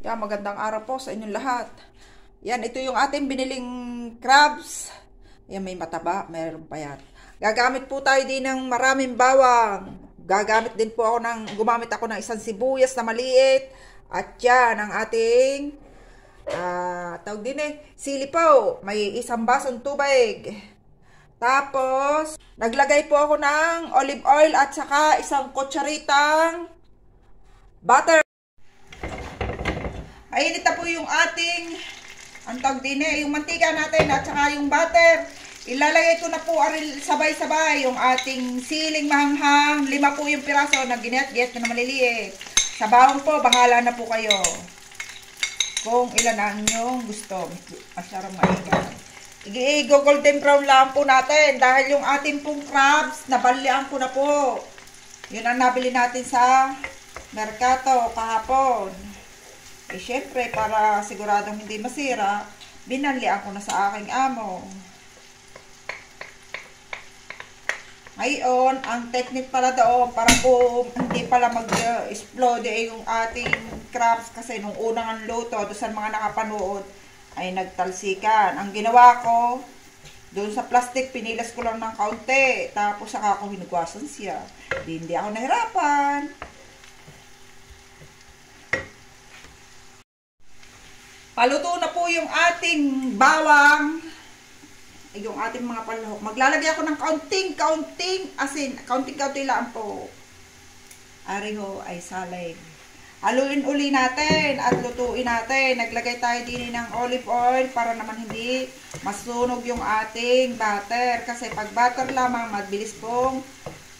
Yan, magandang araw po sa inyong lahat. Yan, ito yung ating biniling crabs. Yan, may mataba, mayroon pa yan. Gagamit po tayo din ng maraming bawang. Gumamit ako ng isang sibuyas na maliit. At yan, ang ating, sili po. May isang basong tubig. Tapos, naglagay po ako ng olive oil at saka isang kutsaritang butter. Ayun, ito po yung ating, yung mantika natin at saka yung butter. Ilalagay ko na po sabay-sabay yung ating siling mahanghang. 5 po yung piraso na ginat-get na maliliit. Sa bawang po, bahala na po kayo. Kung ilan ang inyong gusto. Masyarong maingay. I-golden brown lang po natin dahil yung ating pong crabs, nabalian ko na po. Yun ang nabili natin sa merkato kahapon. Eh, syempre, para siguradong hindi masira, binanlian ko na sa aking amo. Ngayon, ang technique pala doon, para po hindi pala mag-explode yung ating crabs kasi nung unang ang luto, doon sa mga nakapanood, ay nagtalsikan. Ang ginawa ko, doon sa plastic, pinilas ko lang ng kaunti. Tapos saka ako hinugwasan siya. Hindi ako nahirapan. Paluto na po yung ating bawang, yung ating mga palahok. Maglalagay ako ng kaunting asin. Kaunting lang po. Ariho ay salig. Haluin uli natin at lutuin natin. Naglagay tayo din ng olive oil para naman hindi masunog yung ating butter. Kasi pag butter lamang, mabilis pong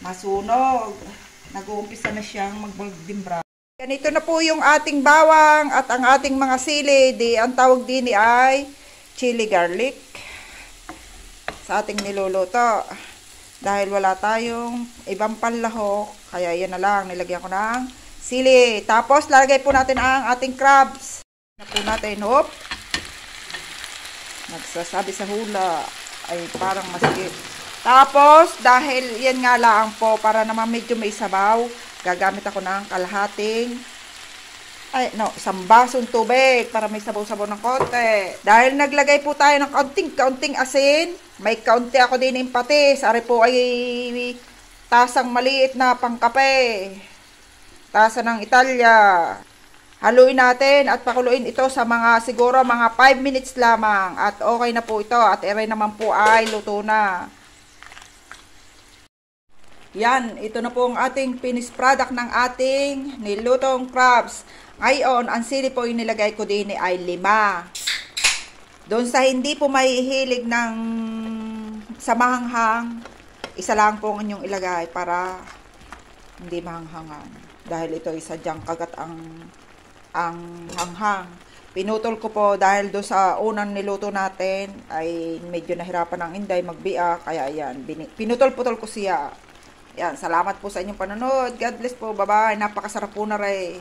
masunog. Nag-uumpisa na siyang mag-golden brown. Ganito na po yung ating bawang at ang ating mga sili. Ang tawag din ay chili garlic sa ating niluluto. Dahil wala tayong ibang panlahok, kaya yan na lang. Nilagyan ko ng sili. Tapos lalagay po natin ang ating crabs. Na po natin. Hop! Nagsasabi sa hula ay parang masigit. Tapos dahil yan nga lang po para naman medyo may sabaw, gagamit ako ng isang basong tubig para may sabaw-sabaw ng konti. Dahil naglagay po tayo ng kaunting asin, may kaunti ako din ng patis. Ari po ay tasang maliit na pangkape. Tasa ng Italia. Haluin natin at pakuluin ito sa siguro mga 5 minutes lamang. At okay na po ito. At ere naman po ay luto na. Yan, ito na po ang ating finished product ng ating nilutong crabs. Ngayon, ang sili po yung nilagay ko din ay 5. Doon sa hindi po mahihilig sa mahanghang, isa lang po ang inyong ilagay para hindi mahanghangan. Dahil ito ay sadyang kagat ang hanghang. Pinutol ko po dahil doon sa unang niluto natin ay medyo nahirapan ang inday magbiak. Kaya yan, pinutol-putol ko siya. Yan, salamat po sa inyong panonood. God bless po. Bye-bye. Napakasarap po na rin.